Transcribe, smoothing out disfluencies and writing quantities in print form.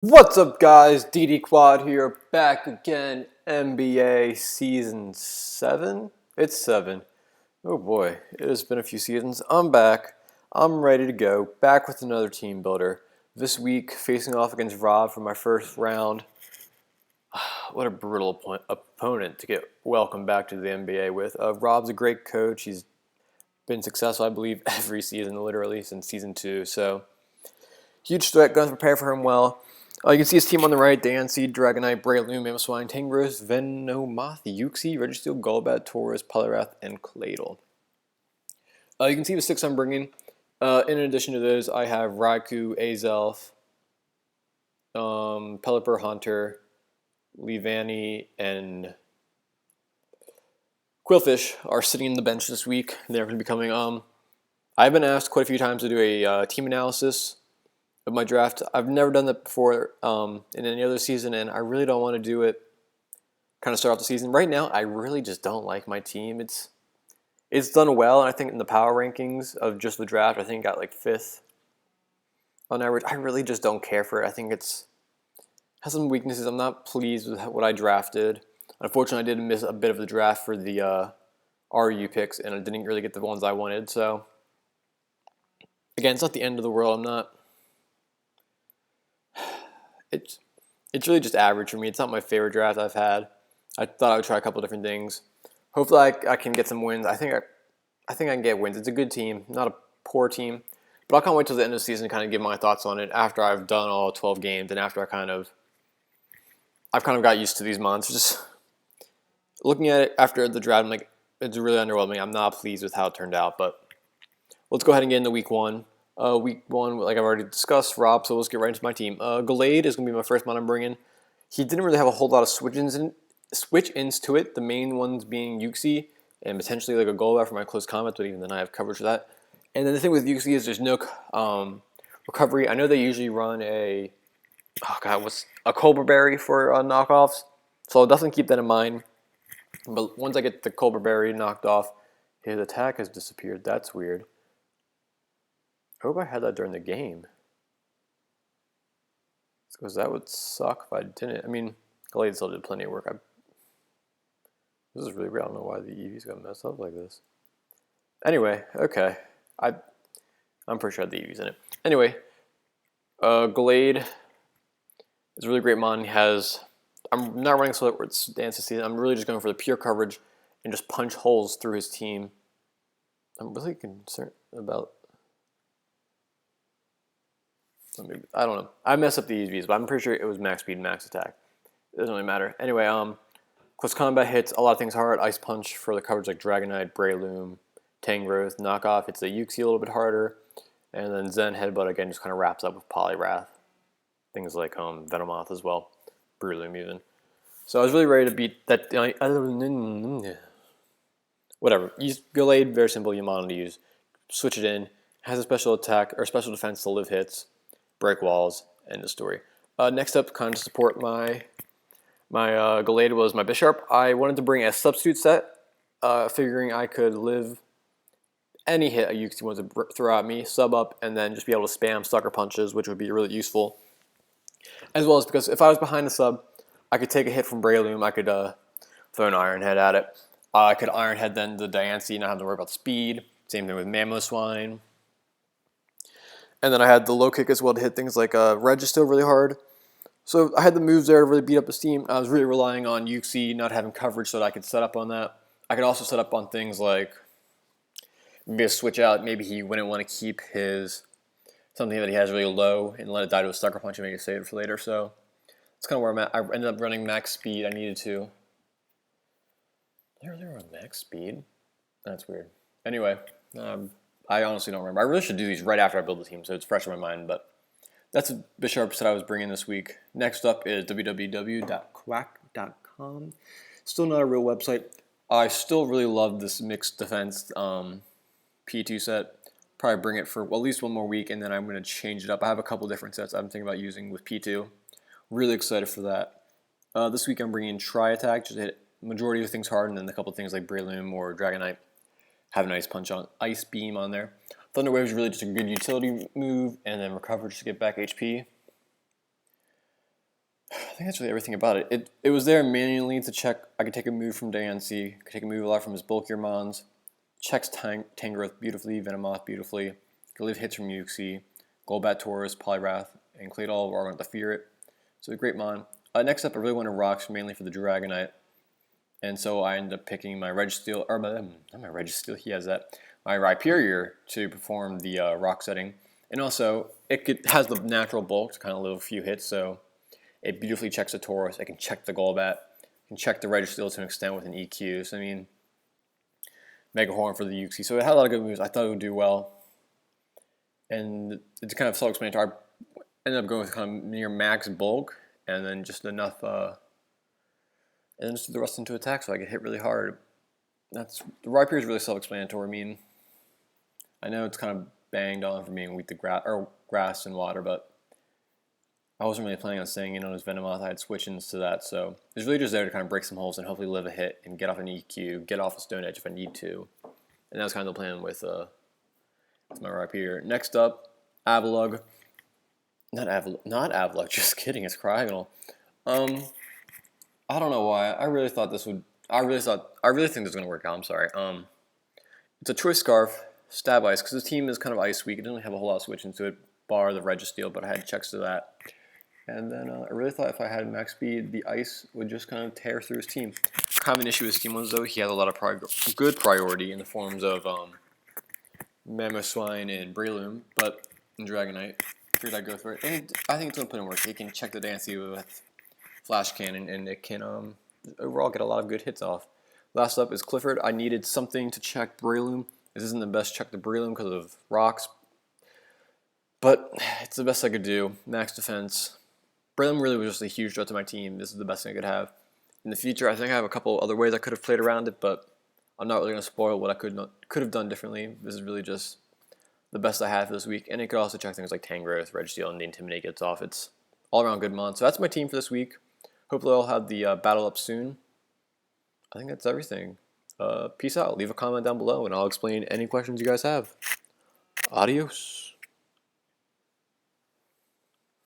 What's up, guys? DD Quad here, back again. MBA season 7? It's 7. Oh boy, it has been a few seasons. I'm back. I'm ready to go. Back with another team builder. This week, facing off against Rob for my first round. What a brutal opponent to get welcomed back to the NBA with. Rob's a great coach. He's been successful, I believe, every season, literally, since season 2. So, huge threat. Going to prepare for him well. You can see his team on the right: Dancy, Dragonite, Breloom, Mamoswine, Tangros, Venomoth, Uxie, Registeel, Golbat, Taurus, Poliwrath, and Claydol. You can see the 6 I'm bringing. In addition to those, I have Raikou, Azelf, Pelipper, Hunter, Leavanny, and Quillfish are sitting in the bench this week. They're going to be coming. I've been asked quite a few times to do a team analysis of my draft. I've never done that before in any other season, and I really don't want to do it kind of start off the season. Right now, I really just don't like my team. It's done well, and I think in the power rankings of just the draft, I think it got like 5th on average. I really just don't care for it. I think it has some weaknesses. I'm not pleased with what I drafted. Unfortunately, I did miss a bit of the draft for the RU picks, and I didn't really get the ones I wanted. So, again, it's not the end of the world. It's really just average for me. It's not my favorite draft I've had. I thought I would try a couple different things. Hopefully, I can get some wins. I think I can get wins. It's a good team, not a poor team. But I'll kind of wait till the end of the season to kind of give my thoughts on it after I've done all 12 games and after I've kind of got used to these months. Just looking at it after the draft, I'm like, it's really underwhelming. I'm not pleased with how it turned out. But let's go ahead and get into week 1. Week 1, like I've already discussed, Rob, so let's get right into my team. Gallade is going to be my first mod I'm bringing. He didn't really have a whole lot of switch-ins to it, the main ones being Uxie and potentially like a Golbat for my close combat, but even then I have coverage for that. And then the thing with Uxie is there's no recovery. I know they usually run a Cobra Berry for knockoffs, so I'll definitely keep that in mind. But once I get the Cobra Berry knocked off, his attack has disappeared. That's weird. I hope I had that during the game, because that would suck if I didn't. I mean, Glade still did plenty of work. This is really weird. I don't know why the EVs got messed up like this. Anyway, okay. I'm pretty sure I had the EVs in it. Anyway, Glade is a really great mon. I'm not running so it's Dance this season. I'm really just going for the pure coverage and just punch holes through his team. I'm really concerned about... I don't know. I messed up the EVs, but I'm pretty sure it was max speed, max attack. It doesn't really matter. Anyway, close combat hits a lot of things hard. Ice Punch for the coverage like Dragonite, Breloom, Tangrowth. Knockoff hits the Uxie a little bit harder. And then Zen Headbutt again just kind of wraps up with Poliwrath. Things like Venomoth as well. Breloom even. So I was really ready to beat that. Whatever. Use Gallade, very simple Yamato to use. Switch it in. Has a special attack or special defense to live hits, break walls, end of story. Next up, kind of to support my Gallade was my Bisharp. I wanted to bring a substitute set, figuring I could live any hit a Uxie wants to throw at me, sub up, and then just be able to spam sucker punches, which would be really useful. As well as because if I was behind the sub, I could take a hit from Breloom. I could throw an Iron Head at it. I could Iron Head then the Diancie, not have to worry about speed. Same thing with Mamoswine. And then I had the low kick as well to hit things like Registeel really hard. So I had the moves there to really beat up his team. I was really relying on Uxie not having coverage so that I could set up on that. I could also set up on things like maybe a switch out. Maybe he wouldn't want to keep his something that he has really low and let it die to a sucker punch and make it save it for later. So that's kind of where I'm at. I ended up running max speed. I needed to. Did I really run max speed? That's weird. Anyway, I honestly don't remember. I really should do these right after I build the team so it's fresh in my mind, but that's a Bisharp set I was bringing this week. Next up is www.quack.com. Still not a real website. I still really love this mixed defense P2 set. Probably bring it for at least one more week, and then I'm going to change it up. I have a couple different sets I'm thinking about using with P2. Really excited for that. This week I'm bringing Tri Attack, just to hit majority of things hard, and then a couple things like Breloom or Dragonite have an Ice Beam on there. Thunder Wave is really just a good utility move, and then Recover just to get back HP. think that's really everything about it. It was there manually to check. I could take a move from Dansey, could take a move a lot from his bulkier mons, checks Tangrowth beautifully, Venomoth beautifully, could live hits from Uxie, Golbat, Taurus, Poliwrath, and cleared all of Argon to fear it. So a great mon. Next up, I really wanted rocks mainly for the Dragonite, and so I ended up picking my Registeel, or not my Registeel, he has that, my Rhyperior to perform the rock setting. And also, has the natural bulk to kind of live a few hits, so it beautifully checks the Taurus, it can check the Golbat, it can check the Registeel to an extent with an EQ, so I mean, Mega Horn for the Uxie, so it had a lot of good moves. I thought it would do well, and it's kind of self-explanatory. I ended up going with kind of near max bulk, and then just enough, and then just the rest into attack so I get hit really hard. The Rhyperior is really self-explanatory. I mean, I know it's kind of banged on for being weak to grass and water, but I wasn't really planning on staying in on his Venomoth. I had switch-ins to that, so it was really just there to kind of break some holes and hopefully live a hit and get off an EQ, get off a Stone Edge if I need to. And that was kind of the plan with my Rhyperior. Next up, Avalugg. Not Avalugg, just kidding, it's Cryogonal. I don't know why. I really think this is going to work out, I'm sorry. It's a Choice Scarf, Stab Ice, because the team is kind of ice weak. It doesn't have a whole lot of switch into it, bar the Registeel, but I had checks to that. And then I really thought if I had max speed, the ice would just kind of tear through his team. Kind of an issue with his team was, though, he had a lot of good priority in the forms of Mamoswine and Breloom, but in Dragonite, figured I'd go for it. And I think it's going to put in work. He can check the Dansey with Flash Cannon, and it can overall get a lot of good hits off. Last up is Clifford. I needed something to check Breloom. This isn't the best check to Breloom because of rocks, but it's the best I could do. Max defense. Breloom really was just a huge threat to my team. This is the best thing I could have. In the future, I think I have a couple other ways I could have played around it, but I'm not really going to spoil what I could have done differently. This is really just the best I had for this week, and it could also check things like Tangrowth, Registeel, and the Intimidate gets off. It's all around good mon. So that's my team for this week. Hopefully I'll have the battle up soon. I think that's everything. Peace out. Leave a comment down below, and I'll explain any questions you guys have. Adios.